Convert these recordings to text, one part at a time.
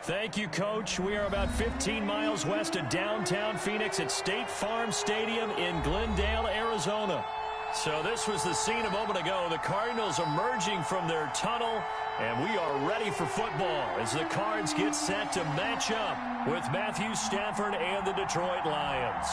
Thank you, Coach. We are about 15 miles west of downtown Phoenix at State Farm Stadium in Glendale, Arizona. So this was the scene a moment ago. The Cardinals emerging from their tunnel, and we are ready for football as the Cards get set to match up with Matthew Stafford and the Detroit Lions.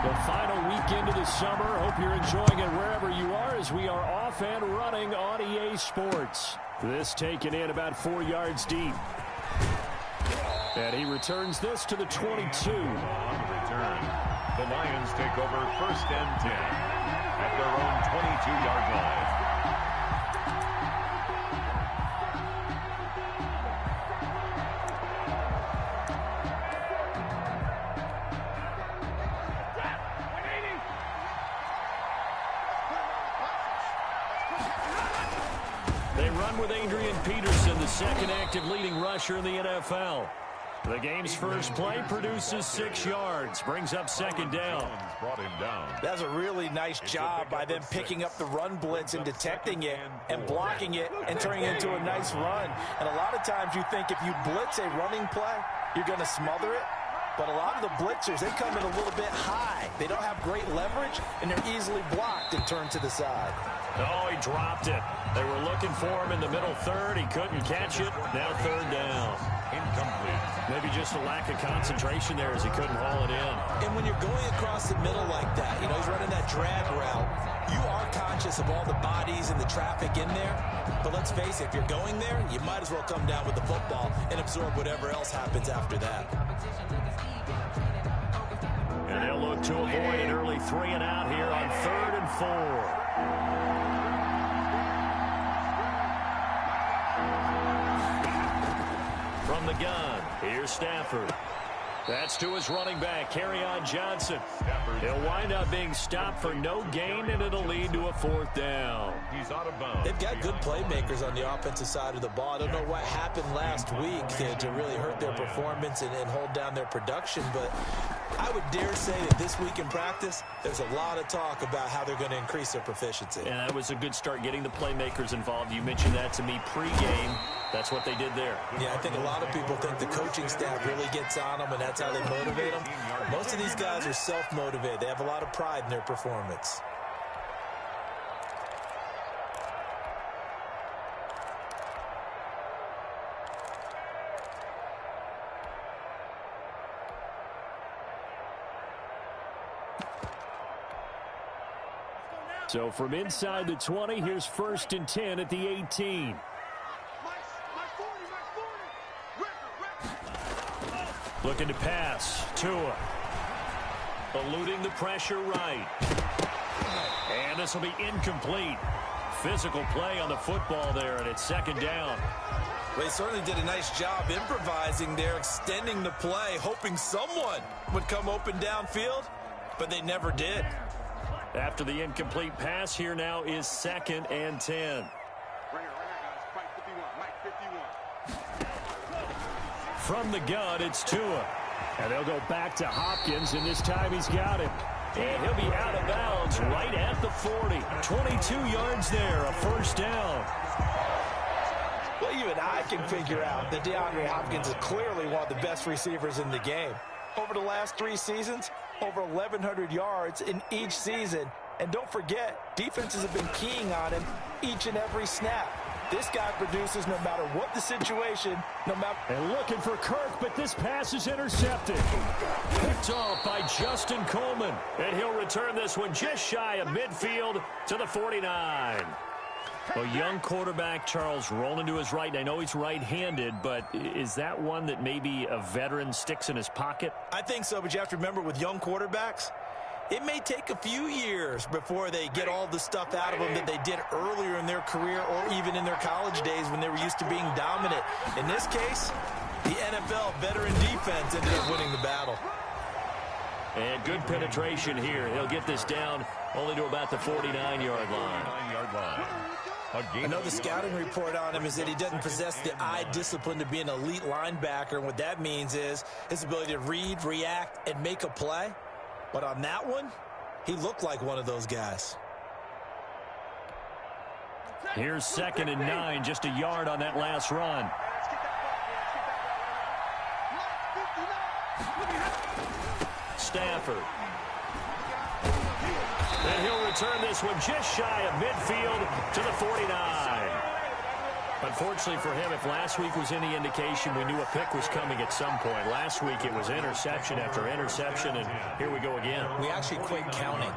The final weekend of the summer. Hope you're enjoying it wherever you are as we are off and running on EA Sports. This taken in about 4 yards deep. And he returns this to the 22. On return, the Lions take over 1st and 10 at their own 22-yard line. They run with Adrian Peterson, the second active leading rusher in the NFL. The game's first play produces 6 yards, brings up 2nd down. That's a really nice job by them picking up the run blitz and detecting it and blocking it and turning it into a nice run. And a lot of times you think if you blitz a running play, you're going to smother it. But a lot of the blitzers, they come in a little bit high. They don't have great leverage, and they're easily blocked and turned to the side. Oh, he dropped it. They were looking for him in the middle third. He couldn't catch it. Now 3rd down. Incomplete. Maybe just a lack of concentration there as he couldn't haul it in. And when you're going across the middle like that, you know, he's running that drag route, you are conscious of all the bodies and the traffic in there. But let's face it, if you're going there, you might as well come down with the football and absorb whatever else happens after that. And they'll look to avoid an early 3 and out here on 3rd and 4. From the gun, here's Stafford. That's to his running back, Kerryon Johnson. He'll wind up being stopped for no gain, and it'll lead to a 4th down. He's out of bounds. They've got good playmakers on the offensive side of the ball. I don't know what happened last week to really hurt their performance and hold down their production, but I would dare say that this week in practice, there's a lot of talk about how they're going to increase their proficiency. And that was a good start getting the playmakers involved. You mentioned that to me pregame. That's what they did there. Yeah, I think a lot of people think the coaching staff really gets on them, and that's how they motivate them. Most of these guys are self-motivated. They have a lot of pride in their performance. So from inside the 20, here's 1st and 10 at the 18. Looking to pass. Tua. Eluding the pressure right. And this will be incomplete. Physical play on the football there, and it's 2nd down. Well, they certainly did a nice job improvising there, extending the play, hoping someone would come open downfield, but they never did. After the incomplete pass, here now is 2nd and 10. From the gun, it's Tua. And they'll go back to Hopkins, and this time he's got him. And he'll be out of bounds right at the 40. 22 yards there, a 1st down. Well, even I can figure out that DeAndre Hopkins is clearly one of the best receivers in the game. Over the last 3 seasons, over 1,100 yards in each season. And don't forget, defenses have been keying on him each and every snap. This guy produces no matter what the situation, no matter. And looking for Kirk, but this pass is intercepted. Picked off by Justin Coleman. And he'll return this one just shy of midfield to the 49. A young quarterback, Charles, rolling to his right. And I know he's right-handed, but is that one that maybe a veteran sticks in his pocket? I think so, but you have to remember with young quarterbacks, it may take a few years before they get all the stuff out of them that they did earlier in their career or even in their college days when they were used to being dominant. In this case, the NFL veteran defense ended up winning the battle. And good penetration here. He'll get this down only to about the 49-yard line. I know the scouting report on him is that he doesn't possess the eye discipline to be an elite linebacker. And what that means is his ability to read, react, and make a play. But on that one, he looked like one of those guys. Here's 2nd and 9, just a yard on that last run. Stafford. And he'll return this one just shy of midfield to the 49. Unfortunately for him, if last week was any indication, we knew a pick was coming at some point. Last week it was interception after interception, and here we go again. We actually quit counting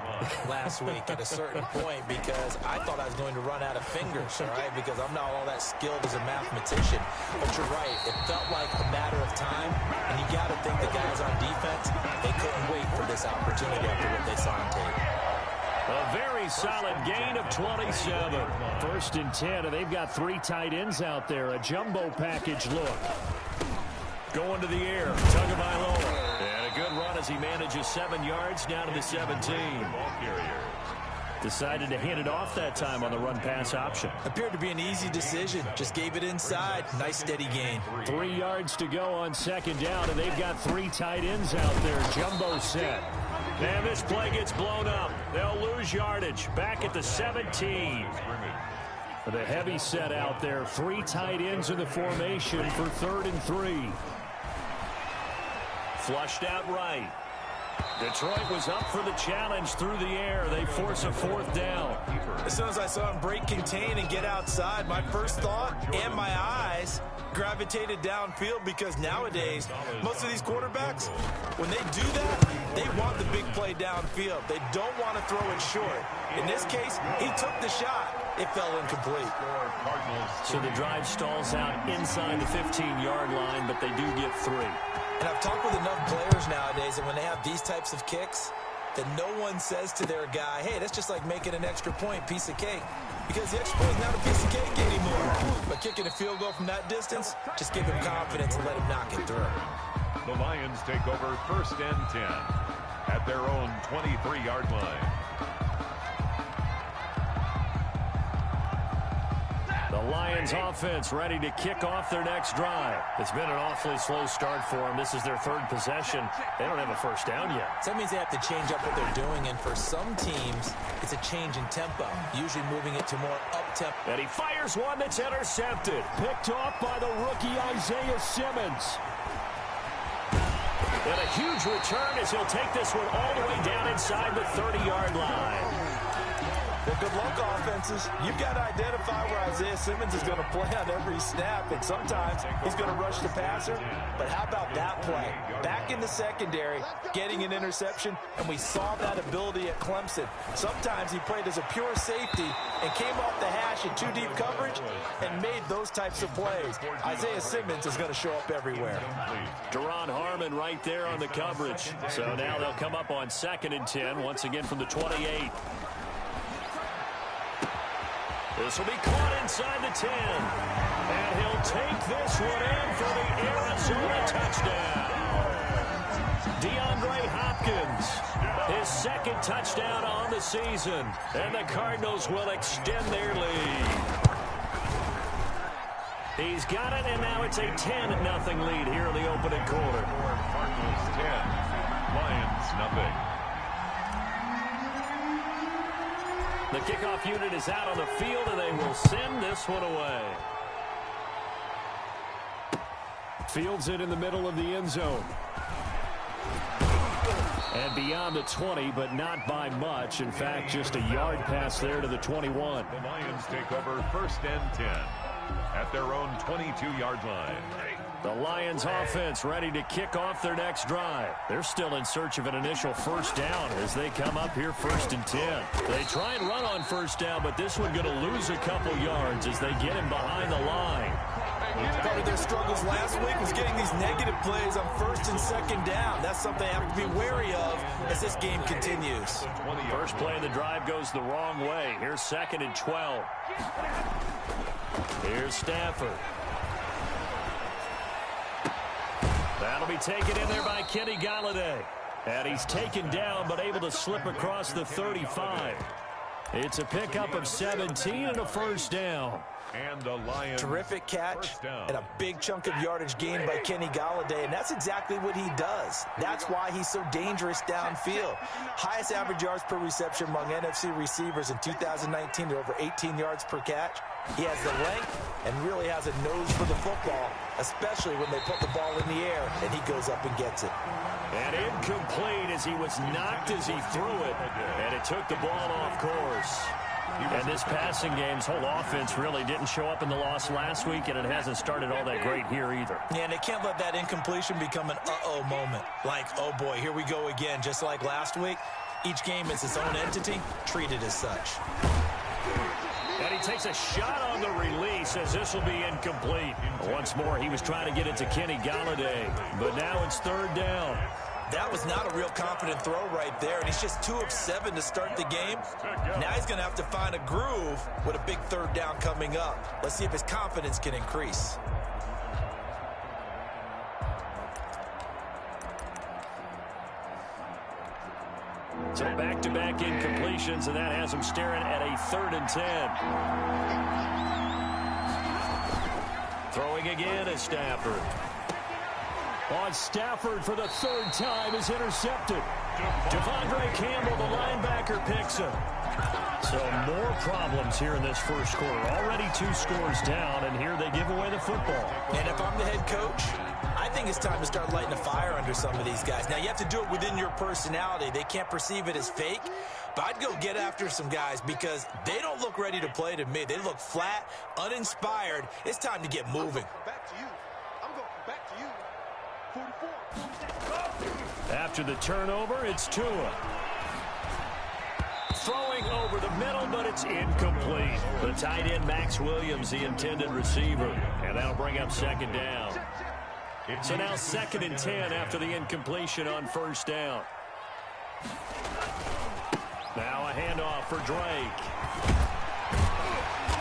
last week at a certain point because I thought I was going to run out of fingers, all right, because I'm not all that skilled as a mathematician. But you're right. It felt like a matter of time, and you got to think the guys on defense, they couldn't wait for this opportunity after what they saw on tape. A very solid gain of 27. 1st and 10, and they've got 3 tight ends out there. A jumbo package look. Going to the air. Tagovailoa. And a good run as he manages 7 yards down to the 17. Decided to hand it off that time on the run-pass option. Appeared to be an easy decision. Just gave it inside. Nice steady gain. 3 yards to go on 2nd down, and they've got 3 tight ends out there. Jumbo set. And this play gets blown up. They'll lose yardage. Back at the 17. With a heavy set out there. 3 tight ends in the formation for 3rd and 3. Flushed out right. Detroit was up for the challenge through the air. They force a 4th down. As soon as I saw him break contain and get outside, my first thought and my eyes gravitated downfield, because nowadays most of these quarterbacks, when they do that, they want the big play downfield. They don't want to throw it short. In this case, he took the shot. It fell incomplete. So the drive stalls out inside the 15-yard line, but they do get 3. And I've talked with enough players nowadays, and when they have these types of kicks, that no one says to their guy, hey, that's just like making an extra point, piece of cake. Because the extra point is not a piece of cake anymore. But kicking a field goal from that distance, just give him confidence and let him knock it through. The Lions take over 1st and 10 at their own 23-yard line. The Lions offense ready to kick off their next drive. It's been an awfully slow start for them. This is their 3rd possession. They don't have a 1st down yet. So that means they have to change up what they're doing, and for some teams, it's a change in tempo, usually moving it to more up-tempo. And he fires one that's intercepted. Picked off by the rookie Isaiah Simmons. And a huge return as he'll take this one all the way down inside the 30-yard line. Well, good luck, offenses. You've got to identify where Isaiah Simmons is going to play on every snap, and sometimes he's going to rush the passer. But how about that play? Back in the secondary, getting an interception, and we saw that ability at Clemson. Sometimes he played as a pure safety and came off the hash in 2 deep coverage and made those types of plays. Isaiah Simmons is going to show up everywhere. Deron Harmon right there on the coverage. So now they'll come up on 2nd and 10, once again from the 28. This will be caught inside the 10. And he'll take this one in for the Arizona touchdown. DeAndre Hopkins, his 2nd touchdown on the season. And the Cardinals will extend their lead. He's got it, and now it's a 10-0 lead here in the opening quarter. Cardinals 10, Lions nothing. The kickoff unit is out on the field, and they will send this one away. Fields it in the middle of the end zone. And beyond the 20, but not by much. In fact, just a yard pass there to the 21. The Lions take over 1st and 10 at their own 22-yard line. The Lions offense ready to kick off their next drive. They're still in search of an initial 1st down as they come up here 1st and 10. They try and run on 1st down, but this one going to lose a couple yards as they get him behind the line. Part of their struggles last week was getting these negative plays on 1st and 2nd down. That's something I have to be wary of as this game continues. First play of the drive goes the wrong way. Here's 2nd and 12. Here's Stafford. That'll be taken in there by Kenny Golladay. And he's taken down but able to slip across the 35. It's a pickup of 17 and a first down. And the Lions. Terrific catch and a big chunk of yardage gained by Kenny Golladay, and that's exactly what he does. That's why he's so dangerous downfield. Highest average yards per reception among NFC receivers in 2019 at over 18 yards per catch. He has the length and really has a nose for the football, especially when they put the ball in the air and he goes up and gets it. And incomplete as he was knocked as he threw it, and it took the ball off course. And this passing game's whole offense really didn't show up in the loss last week, and it hasn't started all that great here either. Yeah, and they can't let that incompletion become an uh-oh moment. Like, oh boy, here we go again, just like last week. Each game is its own entity, treated as such. And he takes a shot on the release as this will be incomplete. Once more, he was trying to get it to Kenny Golladay, but now it's third down. That was not a real confident throw right there, and he's just 2 of 7 to start the game. Now he's going to have to find a groove with a big third down coming up. Let's see if his confidence can increase. So back-to-back incompletions, and that has him staring at a 3rd and 10. Throwing again is Stafford. On Stafford for the 3rd time is intercepted. Devondre Campbell, the linebacker, picks him. So more problems here in this first quarter. Already 2 scores down, and here they give away the football. And if I'm the head coach, I think it's time to start lighting a fire under some of these guys. Now, you have to do it within your personality. They can't perceive it as fake. But I'd go get after some guys because they don't look ready to play to me. They look flat, uninspired. It's time to get moving. After the turnover, it's Tua. Throwing over the middle, but it's incomplete. The tight end, Max Williams, the intended receiver. And that'll bring up 2nd down. So now 2nd and 10 after the incompletion on 1st down. Now a handoff for Drake.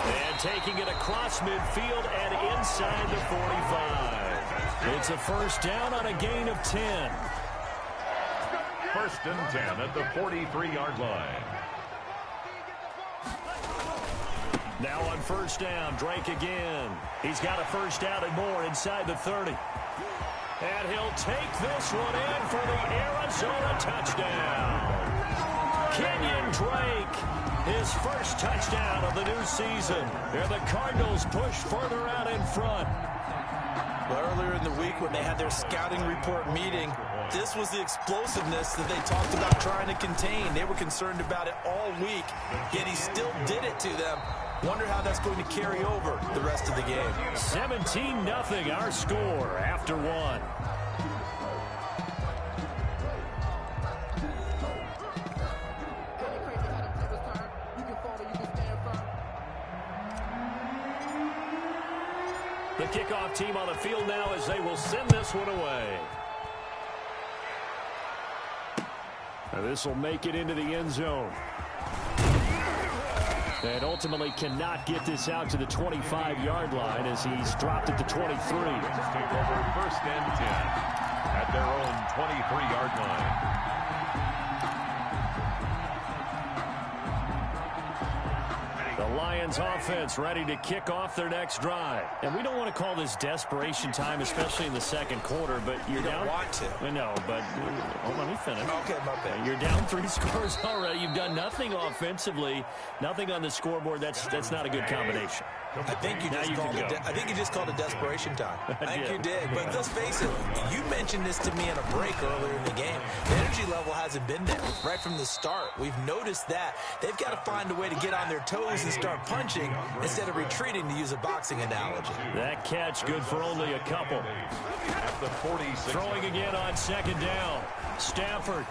And taking it across midfield and inside the 45. It's a 1st down on a gain of 10. 1st and 10 at the 43-yard line. Now on 1st down, Drake again. He's got a 1st down and more inside the 30. And he'll take this one in for the Arizona touchdown. Kenyon Drake, his 1st touchdown of the new season. And the Cardinals push further out in front. Well, earlier in the week when they had their scouting report meeting, this was the explosiveness that they talked about trying to contain. They were concerned about it all week, yet he still did it to them. Wonder how that's going to carry over the rest of the game. 17-0 our score after 1. The kickoff team on the field now as they will send this one away. This will make it into the end zone. And ultimately cannot get this out to the 25-yard line as he's dropped at the 23. Take over 1st and 10 at their own 23-yard line. The Lions offense ready to kick off their next drive. And we don't want to call this desperation time, especially in the 2nd quarter, but you're you down. Don't want to. I know, but hold on, let me finish. Okay, my bad. You're down 3 scores already. You've done nothing offensively, nothing on the scoreboard. That's not a good combination. I think you just called it desperation time. I think you did. But let's face it, you mentioned this to me in a break earlier in the game. The energy level hasn't been there right from the start. We've noticed that. They've got to find a way to get on their toes and start punching instead of retreating, to use a boxing analogy. That catch good for only a couple. At the 46. Throwing again on 2nd down. Stafford.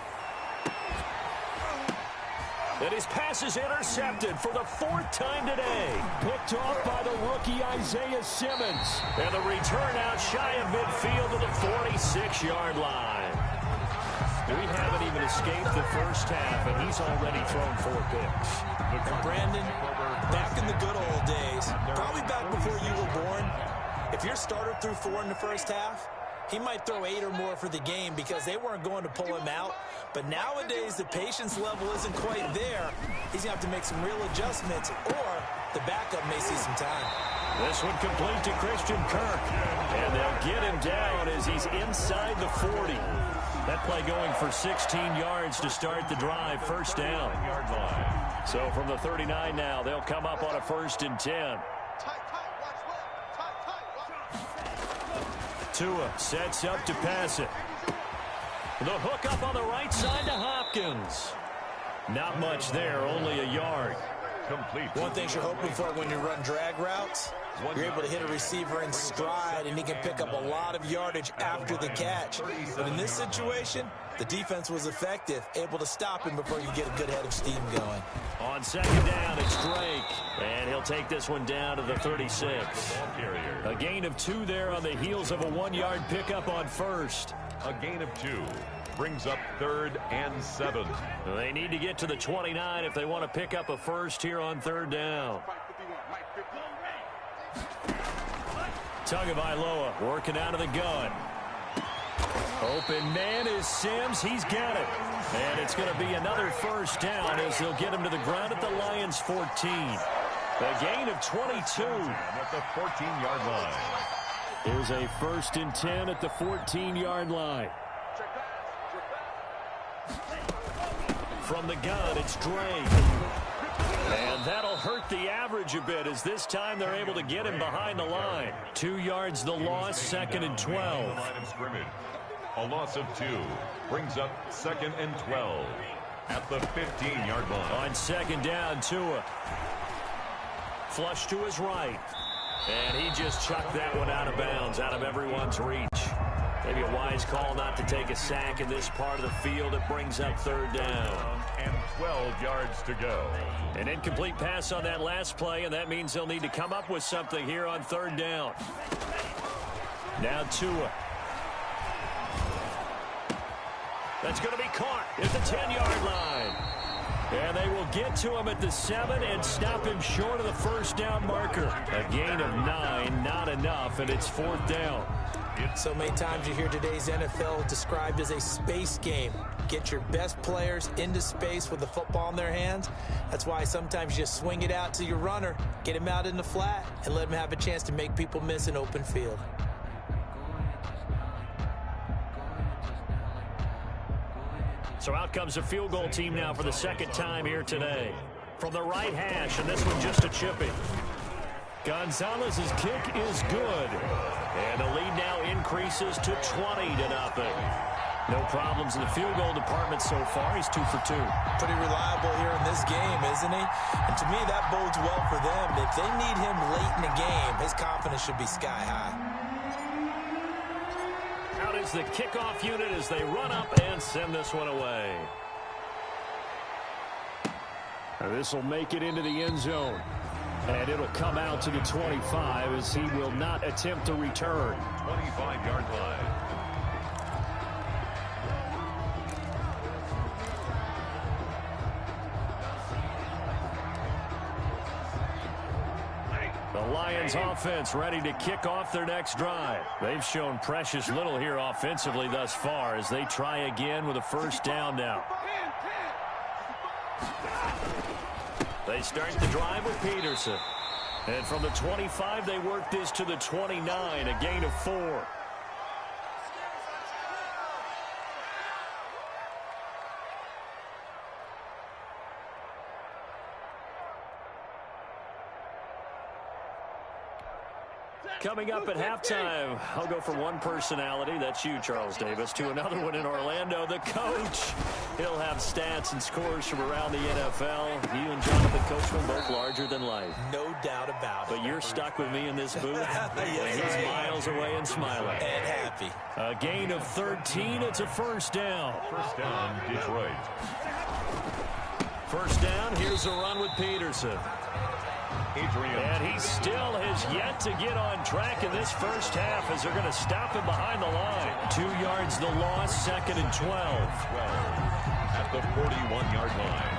And his pass is intercepted for the 4th time today. Picked off by the rookie Isaiah Simmons. And the return out shy of midfield to the 46-yard line. We haven't even escaped the first half, and he's already thrown 4 picks. And Brandon, back in the good old days, probably back before you were born, if your starter threw 4 in the first half, he might throw 8 or more for the game because they weren't going to pull him out. But nowadays, the patience level isn't quite there. He's going to have to make some real adjustments, or the backup may see some time. This one complete to Christian Kirk. And they'll get him down as he's inside the 40. That play going for 16 yards to start the drive. First down. So from the 39 now, they'll come up on a 1st and 10. Tua sets up to pass it. The hook up on the right side to Hopkins. Not much there, only a yard. Complete. One thing you're hoping for when you run drag routes, you're able to hit a receiver in stride, and he can pick up a lot of yardage after the catch. But in this situation, the defense was effective, able to stop him before you get a good head of steam going. On 2nd down, it's Drake. And he'll take this one down to the 36. A gain of 2 there on the heels of a 1-yard pickup on 1st. A gain of 2. Brings up 3rd and 7. They need to get to the 29 if they want to pick up a 1st here on 3rd down. Tagovailoa working out of the gun. Open man is Sims. He's got it. And it's going to be another 1st down as they'll get him to the ground at the Lions' 14. A gain of 22. At the 14-yard line. Here's a 1st and 10 at the 14-yard line. From the gun, it's Drake. And that'll hurt the average a bit as this time they're able to get him behind the line. 2 yards the loss, 2nd and 12. Line of scrimmage. A loss of 2. Brings up 2nd and 12. At the 15-yard line. On 2nd down, Tua. Flush to his right. And he just chucked that one out of bounds, out of everyone's reach. Maybe a wise call not to take a sack in this part of the field. It brings up 3rd down. And 12 yards to go. An incomplete pass on that last play, and that means they'll need to come up with something here on 3rd down. Now Tua. That's going to be caught at the 10-yard line. And they will get to him at the 7 and stop him short of the 1st down marker. A gain of 9, not enough, and it's 4th down. So many times you hear today's NFL described as a space game. Get your best players into space with the football in their hands. That's why sometimes you just swing it out to your runner, get him out in the flat, and let him have a chance to make people miss an open field. So out comes a field goal team now for the 2nd time here today. From the right hash, and this one just a chipping. Gonzalez's kick is good. And the lead now increases to 20-0. No problems in the field goal department so far. He's 2 for 2. Pretty reliable here in this game, isn't he? And to me, that bodes well for them. If they need him late in the game, his confidence should be sky high. Out is the kickoff unit as they run up and send this one away. This will make it into the end zone. And it'll come out to the 25 as he will not attempt to return. 25-yard line. The Lions offense ready to kick off their next drive. They've shown precious little here offensively thus far as they try again with a 1st down now. They start the drive with Peterson. And from the 25, they work this to the 29, a gain of 4. Coming up at halftime, I'll go from one personality, that's you, Charles Davis, to another one in Orlando, the coach. He'll have stats and scores from around the NFL. You and Jonathan Coachman both larger than life. No doubt about it. But you're stuck with me in this booth. Yes, He's miles away and smiling. And happy. A gain of 13. It's a 1st down. 1st down, Detroit. 1st down, here's a run with Peterson. And he still has yet to get on track in this 1st half as they're going to stop him behind the line. 2 yards the loss, 2nd and 12. At the 41-yard line.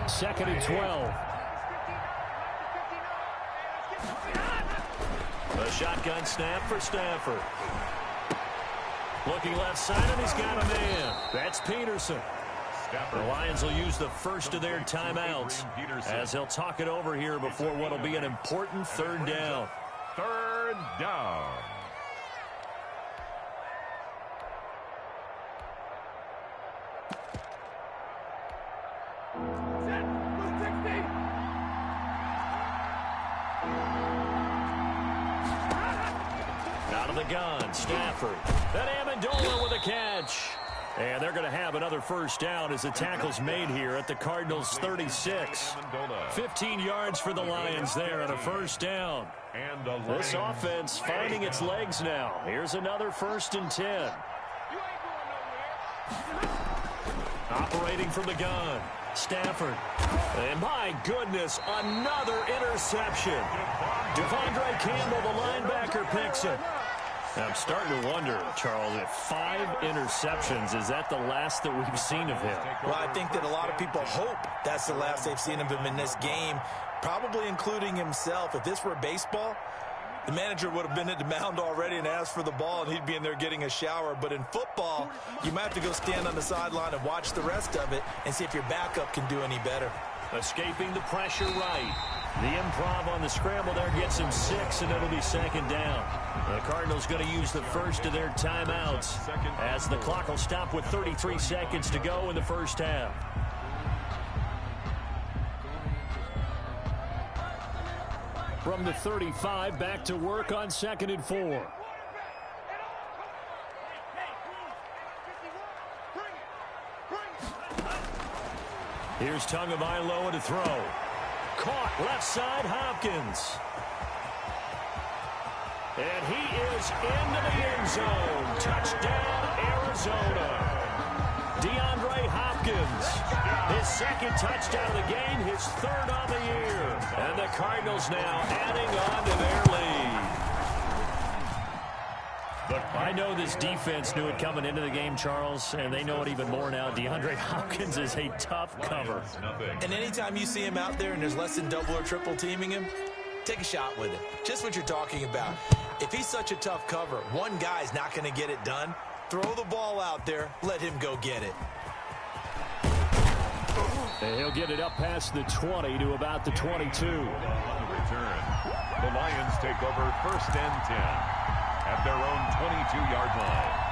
2nd and 12. A shotgun snap for Stafford. Looking left side, and he's got a man. That's Peterson. The Lions will use the first of their timeouts as they'll talk it over here before what will be an important third down. Third down. Out of the gun, Stafford. Then Amendola with a catch. And they're going to have another first down as the tackle's made here at the Cardinals' 36. 15 yards for the Lions there and a first down. This offense finding its legs now. Here's another 1st and 10. Operating from the gun, Stafford. And my goodness, another interception. Devondre Campbell, the linebacker, picks it. I'm starting to wonder, Charles, if 5 interceptions, is that the last that we've seen of him? Well, I think that a lot of people hope that's the last they've seen of him in this game, probably including himself. If this were baseball, the manager would have been at the mound already and asked for the ball, and he'd be in there getting a shower. But in football, you might have to go stand on the sideline and watch the rest of it and see if your backup can do any better. Escaping the pressure right. The improv on the scramble there gets him 6, and it'll be 2nd down. The Cardinals going to use the first of their timeouts as the clock will stop with 33 seconds to go in the first half. From the 35, back to work on 2nd and 4. Here's Tagovailoa to throw. Caught left side, Hopkins. And he is into the end zone. Touchdown, Arizona. DeAndre Hopkins. His 2nd touchdown of the game, his 3rd on the year. And the Cardinals now adding on to their lead. I know this defense knew it coming into the game, Charles, and they know it even more now. DeAndre Hopkins is a tough cover. And anytime you see him out there and there's less than double or triple teaming him, take a shot with it. Just what you're talking about. If he's such a tough cover, one guy's not going to get it done. Throw the ball out there. Let him go get it. And he'll get it up past the 20 to about the 22. On the return, the Lions take over 1st and 10. At their own 22-yard line.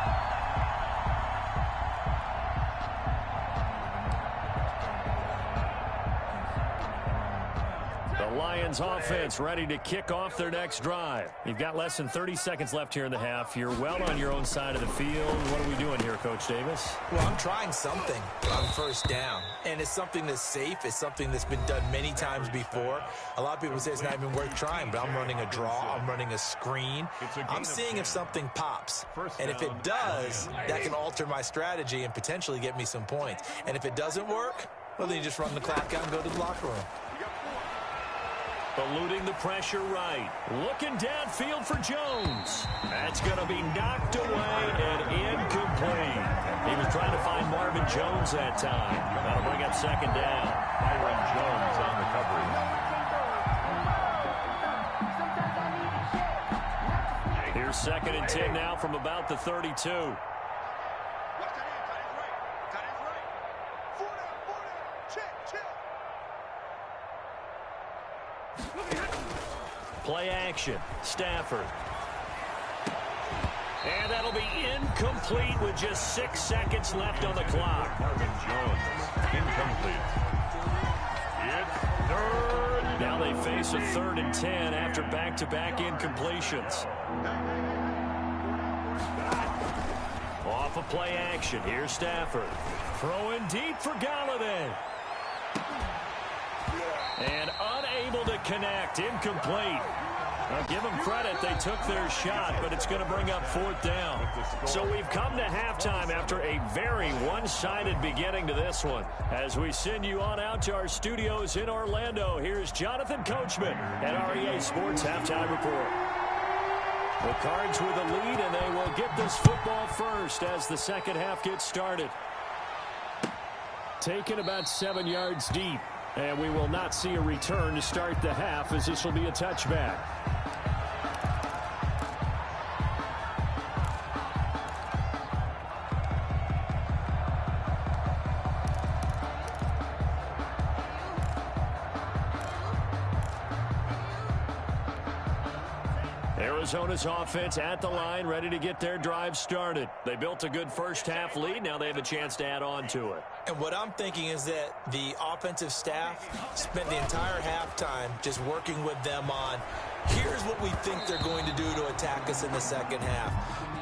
The Lions offense ready to kick off their next drive. You've got less than 30 seconds left here in the half. You're well on your own side of the field. What are we doing here, Coach Davis? Well, I'm trying something on 1st down. And it's something that's safe. It's something that's been done many times before. A lot of people say it's not even worth trying, but I'm running a draw. I'm running a screen. I'm seeing if something pops. And if it does, that can alter my strategy and potentially get me some points. And if it doesn't work, well, then you just run the clock out and go to the locker room. Eluding the pressure right. Looking downfield for Jones. That's going to be knocked away and incomplete. He was trying to find Marvin Jones that time. That'll bring up 2nd down. Byron Jones on the coverage. Here's 2nd and 10 now from about the 32. Play action. Stafford. And that'll be incomplete with just 6 seconds left on the clock. Marvin Jones, incomplete. It's 3rd. Now they face a 3rd and 10 after back-to-back incompletions. Off of play action. Here's Stafford. Throwing deep for Galladay. And unable to connect. Incomplete. Now, give them credit. They took their shot, but it's going to bring up 4th down. So we've come to halftime after a very one-sided beginning to this one. As we send you on out to our studios in Orlando, here's Jonathan Coachman at REA Sports Halftime Report. The Cards with the lead, and they will get this football first as the 2nd half gets started. Taken about 7 yards deep. And we will not see a return to start the half, as this will be a touchback. Arizona's offense at the line, ready to get their drive started. They built a good first-half lead. Now they have a chance to add on to it. And what I'm thinking is that the offensive staff spent the entire halftime just working with them on, here's what we think they're going to do to attack us in the second half.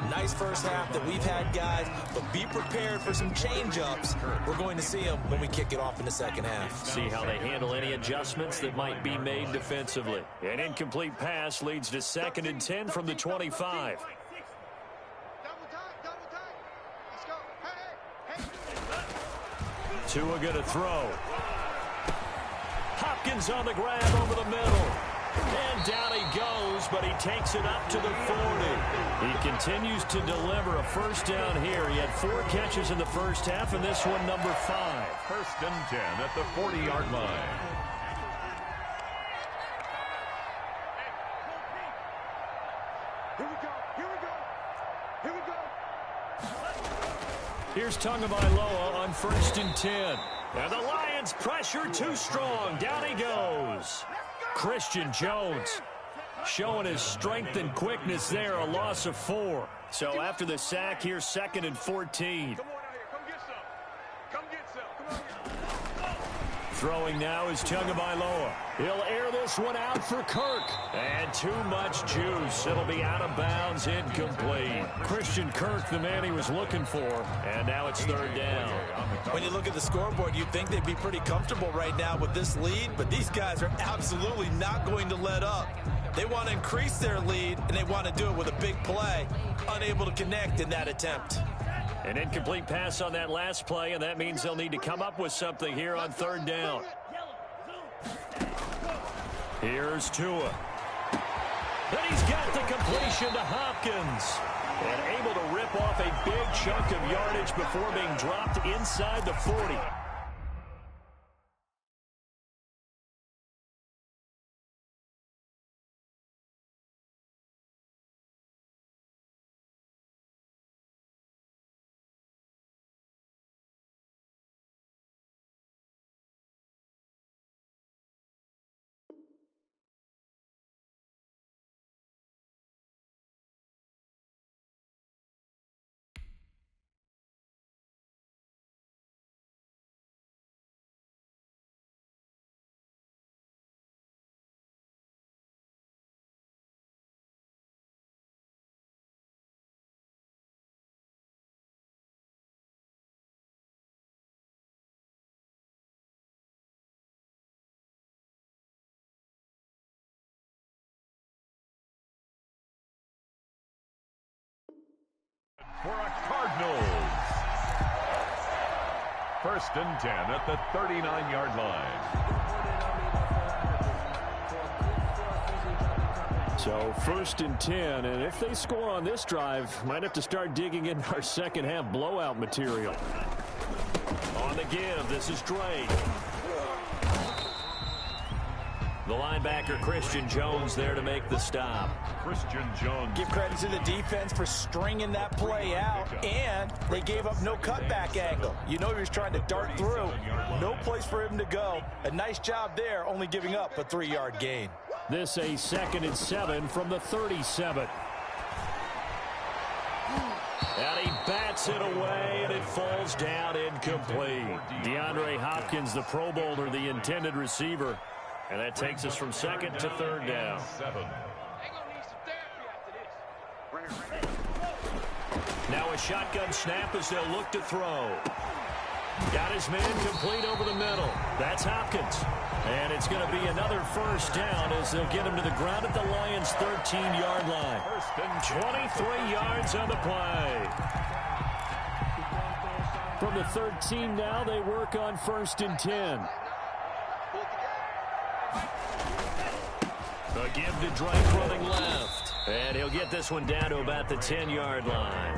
Nice first half that we've had, guys, but be prepared for some change-ups. We're going to see them when we kick it off in the second half. See how they handle any adjustments that might be made defensively. An incomplete pass leads to 2nd and 10 from the 25. Tua going to throw. Hopkins on the grab over the middle. And down he goes, but he takes it up to the 40. He continues to deliver a first down here. He had 4 catches in the first half, and this one number 5. 1st and 10 at the 40-yard line. Here's Tagovailoa on 1st and 10. And the Lions pressure too strong. Down he goes. Christian Jones showing his strength and quickness there, a loss of 4. So after the sack, here's 2nd and 14. Throwing now is Tagovailoa. He'll air this one out for Kirk. And too much juice. It'll be out of bounds, incomplete. Christian Kirk, the man he was looking for. And now it's 3rd down. When you look at the scoreboard, you'd think they'd be pretty comfortable right now with this lead, but these guys are absolutely not going to let up. They want to increase their lead, and they want to do it with a big play. Unable to connect in that attempt. An incomplete pass on that last play, and that means they'll need to come up with something here on 3rd down. Here's Tua. Then he's got the completion to Hopkins. And able to rip off a big chunk of yardage before being dropped inside the 40. For a Cardinals. 1st and 10 at the 39-yard line. So 1st and 10, and if they score on this drive, might have to start digging in our second half blowout material. On the give, this is Drake. The linebacker, Christian Jones, there to make the stop. Christian Jones. Give credit to the defense for stringing that play out, and they gave up no cutback angle. You know he was trying to dart through. No place for him to go. A nice job there, only giving up a 3-yard gain. This a 2nd and 7 from the 37. And he bats it away, and it falls down incomplete. DeAndre Hopkins, the Pro Bowler, the intended receiver. And that takes us from 2nd to 3rd down. 7. Now a shotgun snap as they'll look to throw. Got his man complete over the middle. That's Hopkins. And it's going to be another first down as they'll get him to the ground at the Lions' 13-yard line. 23 yards on the play. From the 13 now, they work on 1st and 10. A give to Drake running left. And he'll get this one down to about the 10-yard line.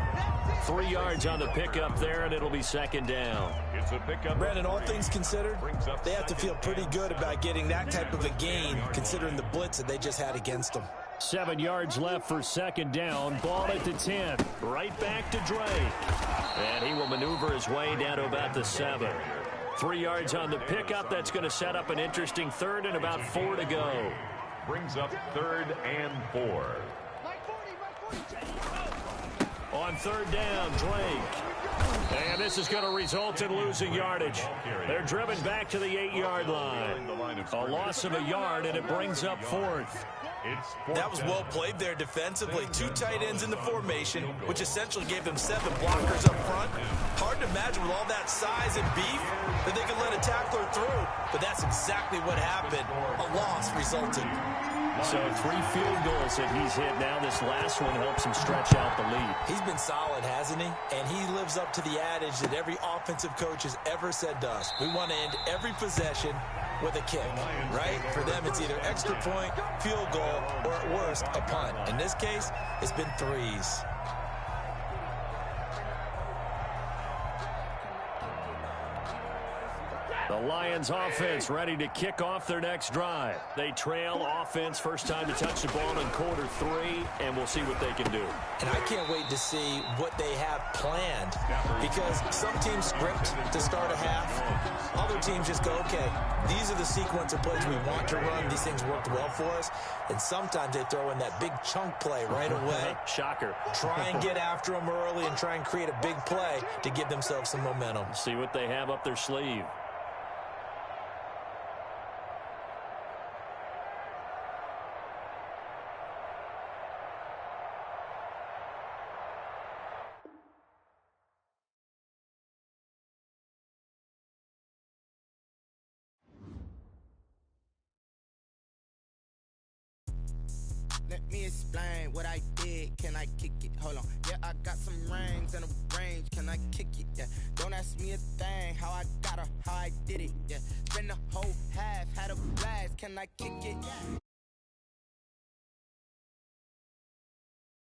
3 yards on the pickup there, and it'll be 2nd down. It's a pickup. Brandon, all things considered, they have to feel pretty good about getting that type of a gain, considering the blitz that they just had against them. 7 yards left for 2nd down. Ball at the 10. Right back to Drake. And he will maneuver his way down to about the 7. 3 yards on the pickup. That's going to set up an interesting 3rd and about 4 to go. Brings up 3rd and 4. On third down, Drake. And this is going to result in losing yardage. They're driven back to the 8-yard line. A loss of a yard, and it brings up fourth. That was well played there defensively. 2 tight ends in the formation, which essentially gave them 7 blockers up front. Hard to imagine with all that size and beef that they could let a tackler through. But that's exactly what happened. A loss resulted. So 3 field goals that he's hit now. This last one helps him stretch out the lead. He's been solid, hasn't he? And he lives up to the adage that every offensive coach has ever said to us. We want to end every possession with a kick, right? For them, it's either extra point, field goal, or at worst, a punt. In this case, it's been 3s. The Lions offense ready to kick off their next drive. They trail offense, first time to touch the ball in quarter 3, and we'll see what they can do. And I can't wait to see what they have planned, because some teams script to start a half. Other teams just go, okay, these are the sequence of plays we want to run. These things worked well for us. And sometimes they throw in that big chunk play right away. Shocker. Try and get after them early and try and create a big play to give themselves some momentum. See what they have up their sleeve. Let me explain what I did. Can I kick it? Hold on. Yeah, I got some rings and a range. Can I kick it? Yeah. Don't ask me a thing. How I got her, how I did it. Yeah. Spend the whole half, had a blast. Can I kick it?